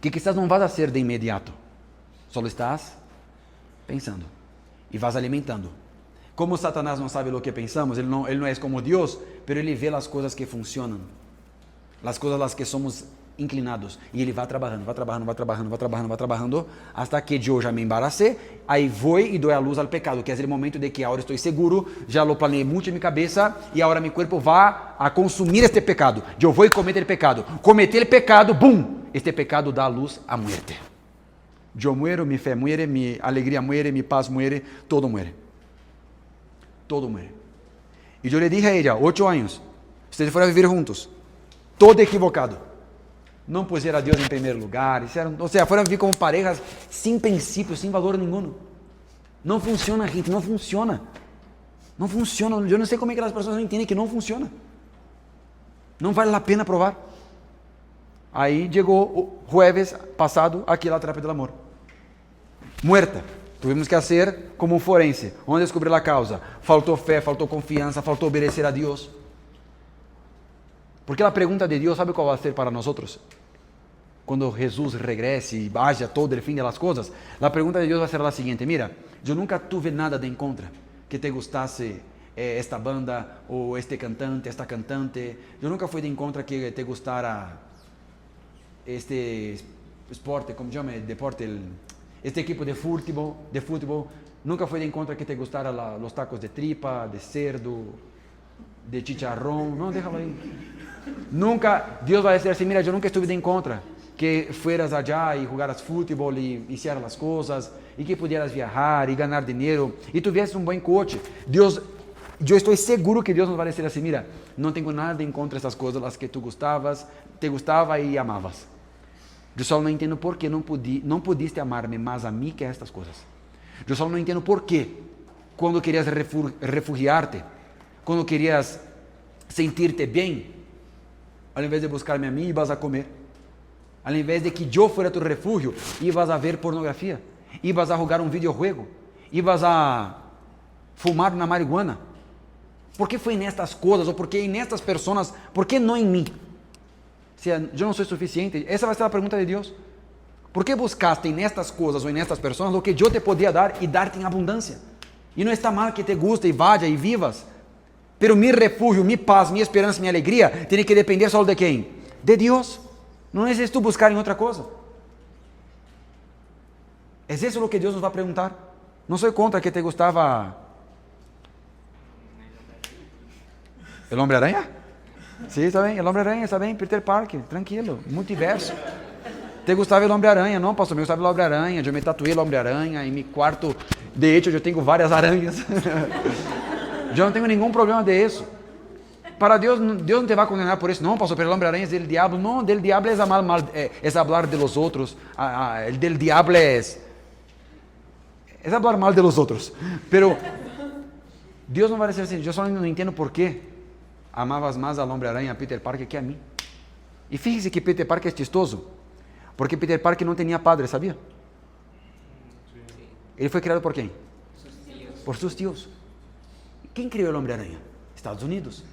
que quizás no vas a hacer de inmediato, solo estás pensando y vas alimentando. Como Satanás no sabe lo que pensamos, él no es como Dios, pero él ve las cosas que funcionan, las cosas las que somos inclinados, y él va trabajando, hasta que yo ya me embaracé, ahí voy y doy a luz al pecado, que es el momento de que ahora estoy seguro, ya lo planeé mucho en mi cabeza, y ahora mi cuerpo va a consumir este pecado, yo voy a cometer el pecado, cometí el pecado, ¡boom! Este pecado da luz a muerte. Yo muero, mi fe muere, mi alegría muere, mi paz muere, todo muere. Todo muere. Y yo le dije a ella, 8 años, ustedes fueron a vivir juntos, todo equivocado. Não puseram a Deus em primeiro lugar, foram vir como parejas sem princípio, sem valor nenhum. Não funciona, gente, não funciona. Não funciona, eu não sei como é que as pessoas não entendem que não funciona. Não vale a pena provar. Aí chegou o jueves passado aqui na terapia do amor. Muerta. Tuvimos que fazer como um forense. Onde descobrir a causa? Faltou fé, faltou confiança, faltou obedecer a Deus. Porque a pergunta de Deus, ¿sabe qual vai ser para nós? Quando Jesus regrese e vaya todo o fim das coisas, a pergunta de Deus vai ser a seguinte: mira, eu nunca tuve nada de en contra que te gustasse esta banda, ou este cantante, esta cantante. Eu nunca fui de en contra que te gustara este esporte, como chama, deporte, este equipo de fútbol. Nunca fui de en contra que te gustara los tacos de tripa, de cerdo, de chicharrón. No, déjalo ahí. Nunca, Dios va a decir así: mira, yo nunca estuve de en contra que fueras allá y jugaras fútbol y hicieras las cosas y que pudieras viajar y ganar dinero y tuvieras un buen coche. Dios, yo estoy seguro que Dios nos va a decir así: mira, no tengo nada en contra de estas cosas, las que tú te gustaba y amabas. Yo solo no entiendo por qué no pudiste amarme más a mí que a estas cosas. Yo solo no entiendo por qué cuando querías refugiarte, cuando querías sentirte bien, ao invés de buscar-me a mim, ibas a comer. Ao invés de que eu fuera tu refúgio, ibas a ver pornografia, ibas a jogar um videojuego, ibas a fumar na marihuana. ¿Por qué foi nestas coisas? Ou por que nestas pessoas? Por que não em mim? Se eu não sou suficiente, essa vai ser a pergunta de Deus. ¿Por que buscaste nestas coisas ou nestas pessoas o que eu te podia dar e dar-te em abundância? E não está mal que te guste e vaya e vivas. Pero mi refugio, mi paz, mi esperanza, mi alegría tiene que depender solo de quién? De Dios. No necesitas tú buscar en otra cosa. ¿Es eso lo que Dios nos va a preguntar? No soy contra que te gustaba el Hombre Araña. Sí, está bien, el Hombre Araña, está bien, Peter Parker, tranquilo, multiverso. ¿Te gustaba el Hombre Araña? No, pastor, me gustaba el Hombre Araña. Yo me tatué el Hombre Araña en mi cuarto. De hecho, yo tengo varias arañas. Yo no tengo ningún problema de eso. Para Dios no te va a condenar por eso. No, pastor, pero el Hombre-Araña es del diablo. No, del diablo es hablar de los otros. El del diablo es hablar mal de los otros. Pero Dios no va a decir así. Yo solo no entiendo por qué amabas más al Hombre-Araña, a Peter Parker, que a mí. Y fíjese que Peter Parker es chistoso. Porque Peter Parker no tenía padre, ¿sabía? Ele foi criado por quem? Por seus tios. Quem criou o Homem-Aranha? Estados Unidos.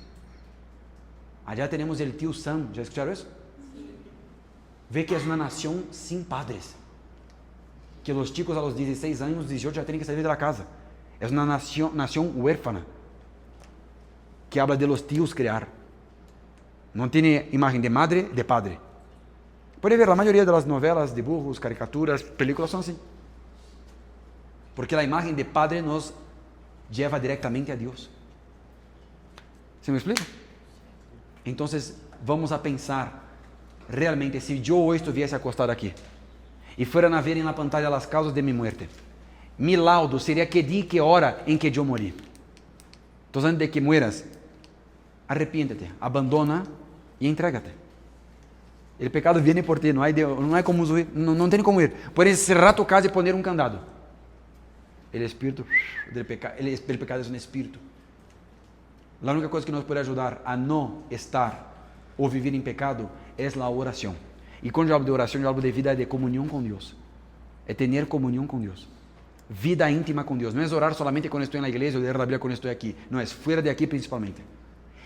Allá temos o tio Sam. Já escutaram isso? ve que es una nación sin padres. Que los chicos a los 16 años, 18 ya tienen que salir de la casa. Es una nación huérfana. Que habla de los tíos criar. No tiene imagen de madre, de padre. Puede ver, la mayoría de las novelas, dibujos, caricaturas, películas son así. Porque la imagen de padre nos lleva directamente a Dios. ¿Se me explica? Entonces, vamos a pensar, realmente, si yo hoy estuviese acostado aquí, y fueran a ver en la pantalla las causas de mi muerte, mi laudo sería qué día y qué hora en que yo morí. Entonces, antes de que mueras, arrepiéntete, abandona y entrégate. El pecado viene por ti, no hay como huir, no tiene como ir. Puedes cerrar tu casa y poner un candado. El espíritu del pecado, el pecado es un espíritu. La única cosa que nos puede ayudar a no estar o vivir en pecado es la oración. Y cuando yo hablo de oración, yo hablo de vida de comunión con Dios. Es tener comunión con Dios. Vida íntima con Dios. No es orar solamente cuando estoy en la iglesia o leer la Biblia cuando estoy aquí. No, es fuera de aquí principalmente.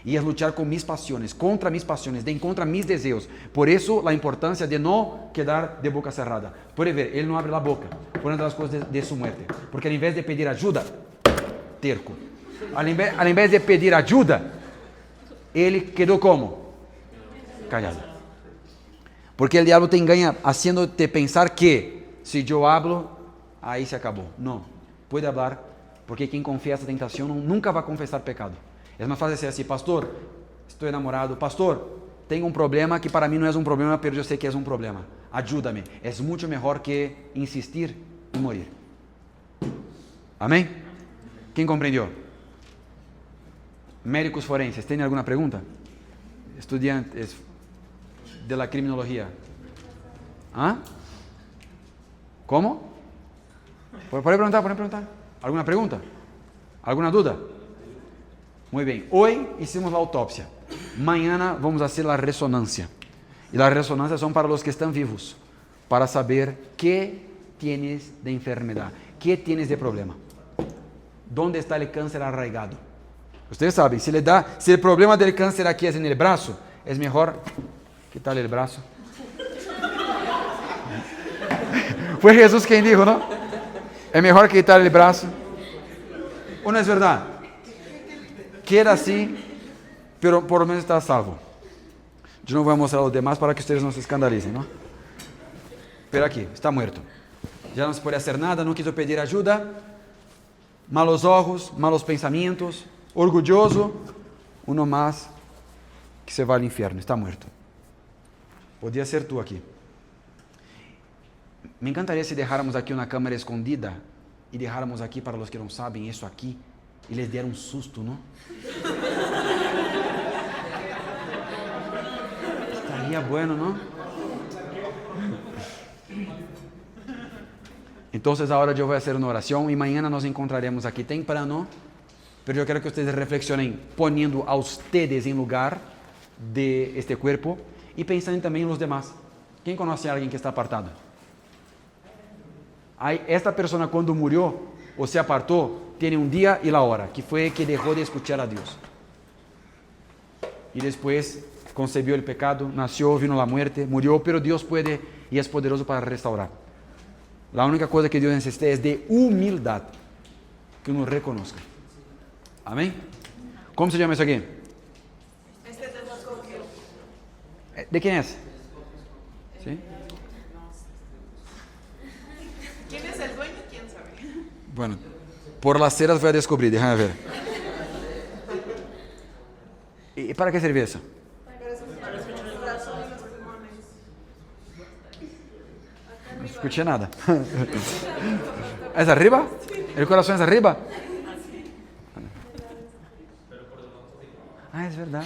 Y es luchar con mis pasiones, de en contra mis deseos. Por eso la importancia de no quedar de boca cerrada. Puede ver, él no abre la boca por una de las cosas de su muerte. Porque al invés de pedir ayuda, terco. Al invés de pedir ayuda, él quedó como? Callado. Porque el diablo te engaña haciéndote pensar que si yo hablo, ahí se acabó. No, puede hablar, porque quien confiesa tentación nunca va a confesar pecado. Es más fácil decir así, pastor, estoy enamorado, pastor, tengo un problema que para mí no es un problema, pero yo sé que es un problema. Ayúdame. Es mucho mejor que insistir y morir. Amén. ¿Quién comprendió? Médicos forenses, ¿tienen alguna pregunta? Estudiantes de la criminología. ¿Ah? ¿Cómo? ¿Puede preguntar? ¿Alguna pregunta? ¿Alguna duda? Muy bien, hoy hicimos la autopsia, mañana vamos a hacer la resonancia, y las resonancias son para los que están vivos, para saber qué tienes de enfermedad, qué tienes de problema, dónde está el cáncer arraigado. Ustedes saben, si el problema del cáncer aquí es en el brazo, es mejor quitarle el brazo. Fue Jesús quien dijo, ¿no? Es mejor quitarle el brazo. ¿O no es verdad? Queda así, pero por lo menos está a salvo. Yo no voy a mostrar a los demás para que ustedes no se escandalicen, ¿no? Pero aquí, está muerto. Ya no se puede hacer nada, no quiso pedir ayuda. Malos ojos, malos pensamientos, orgulloso. Uno más que se va al infierno, está muerto. Podría ser tú aquí. Me encantaría si dejáramos aquí una cámara escondida y dejáramos aquí para los que no saben eso aquí. Y les diera un susto, ¿no? Estaría bueno, ¿no? Entonces ahora yo voy a hacer una oración y mañana nos encontraremos aquí temprano, pero yo quiero que ustedes reflexionen poniendo a ustedes en lugar de este cuerpo y pensando también en los demás. ¿Quién conoce a alguien que está apartado? Esta persona cuando murió o se apartó, tiene un día y la hora, que fue que dejó de escuchar a Dios. Y después concebió el pecado, nació, vino la muerte, murió, pero Dios puede y es poderoso para restaurar. La única cosa que Dios necesita es de humildad, que uno reconozca. Amén. ¿Cómo se llama eso aquí? Este te lo cogió. ¿De quién es? ¿Sí? ¿Quién es el dueño? ¿Quién sabe? Bueno, por las ceras voy a descubrir, déjame ver. ¿Y para qué sirve eso? Para escuchar el corazón y los pulmones. No escuché nada. ¿Es arriba? ¿El corazón es arriba? Ah, es verdad.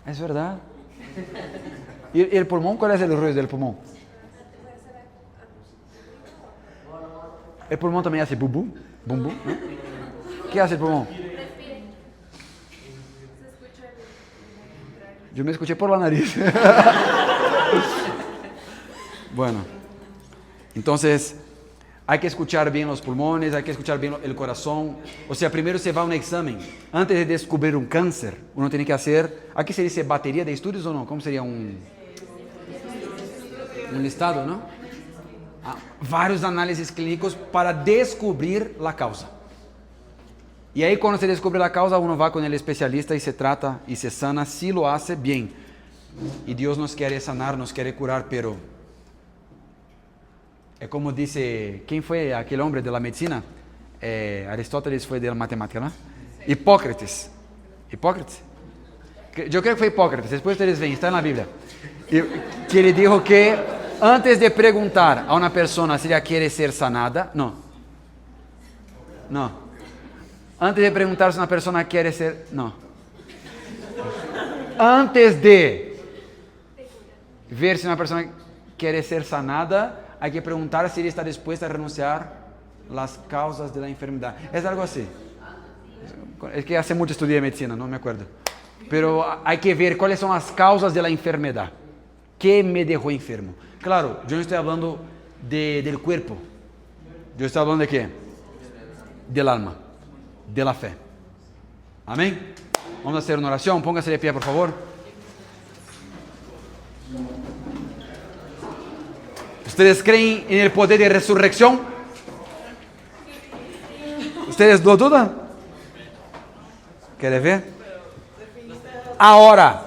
Es verdad. ¿Y el pulmón? ¿Cuál es el ruido del pulmón? El pulmón también hace bum bum, bum bum, ¿no? ¿Qué hace el pulmón? Yo me escuché por la nariz. Bueno, entonces Hay que escuchar bien los pulmones, hay que escuchar bien el corazón. O sea, primero se va a un examen. Antes de descubrir un cáncer, uno tiene que hacer, aquí se dice batería de estudios o no, ¿cómo sería un listado, no? Varios análisis clínicos para descubrir la causa. Y ahí cuando se descubre la causa, uno va con el especialista y se trata y se sana si lo hace bien. Y Dios nos quiere sanar, nos quiere curar, pero es como dice, ¿quién fue aquel hombre de la medicina? Aristóteles fue de la matemática, ¿no? Sí. Hipócrates. Yo creo que fue Hipócrates, después ustedes ven, está en la Biblia. Que le dijo que antes de preguntar a una persona si ella quiere ser sanada, no. Antes de preguntar si una persona quiere ser, no. Antes de ver si una persona quiere ser sanada, hay que preguntar si ella está dispuesta a renunciar las causas de la enfermedad. Es algo así. Es que hace mucho estudié medicina, no me acuerdo. Pero hay que ver cuáles son las causas de la enfermedad. ¿Qué me dejó enfermo? Claro, yo no estoy hablando del cuerpo. Yo estoy hablando de qué? Del alma, de la fe. Amén. Vamos a hacer una oración. Póngase de pie, por favor. ¿Ustedes creen en el poder de resurrección? ¿Ustedes lo dudan? ¿Quieren ver? Ahora,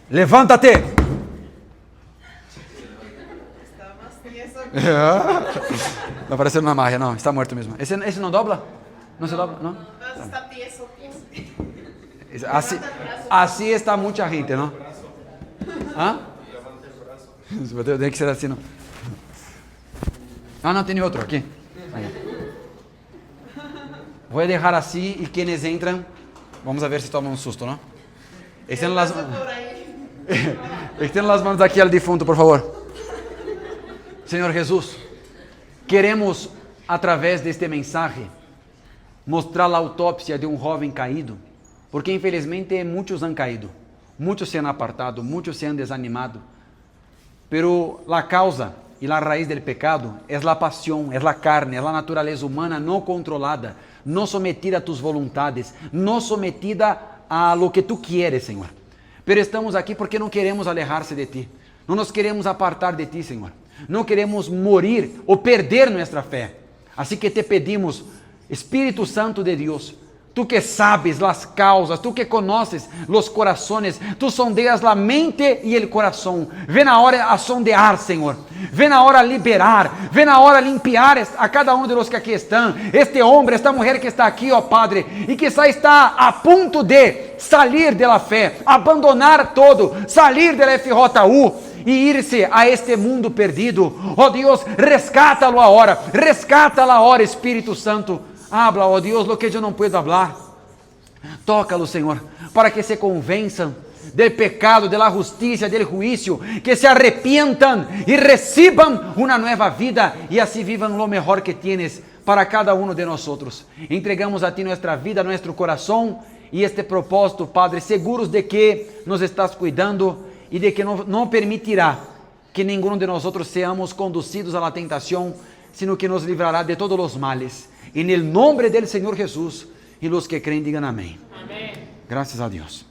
levántate. Está más tieso. Va a parecer una magia, no, está muerto mismo. ¿Ese no dobla? ¿No se dobla? ¿No? Está tieso. Así está mucha gente, ¿no? ¿Ah? Tiene que ser así, ¿no? No, tiene otro aquí. Ahí. Voy a dejar así y quienes entran, vamos a ver si toman un susto, ¿no? Extiendan las manos aquí al difunto, por favor. Señor Jesús, queremos a través de este mensaje mostrar la autopsia de un joven caído, porque infelizmente muchos han caído, muchos se han apartado, muchos se han desanimado, pero la causa y la raíz del pecado es la pasión, es la carne, es la naturaleza humana no controlada, no sometida a tus voluntades, no sometida a lo que tú quieres, Señor. Pero estamos aquí porque no queremos alejarse de ti, no nos queremos apartar de ti, Señor. No queremos morir o perder nuestra fe. Así que te pedimos, Espíritu Santo de Dios, tú que sabes las causas, tú que conoces los corazones, tú sondeas la mente y el corazón. Ven ahora a sondear, Señor. Ven ahora a liberar, ven ahora a limpiar a cada uno de los que aquí están. Este hombre, esta mujer que está aquí, oh Padre, y quizá está a punto de salir de la fe, abandonar todo, salir de la FJU e irse a este mundo perdido. Oh Dios, rescátalo ahora, Espíritu Santo. Habla, oh Dios, lo que yo no puedo hablar. Tócalo, Señor, para que se convenzan del pecado, de la justicia, del juicio, que se arrepientan y reciban una nueva vida y así vivan lo mejor que tienes para cada uno de nosotros. Entregamos a ti nuestra vida, nuestro corazón y este propósito, Padre, seguros de que nos estás cuidando y de que no permitirá que ninguno de nosotros seamos conducidos a la tentación, sino que nos librará de todos los males. En el nombre del Señor Jesús, y los que creen digan amén. Amén. Gracias a Dios.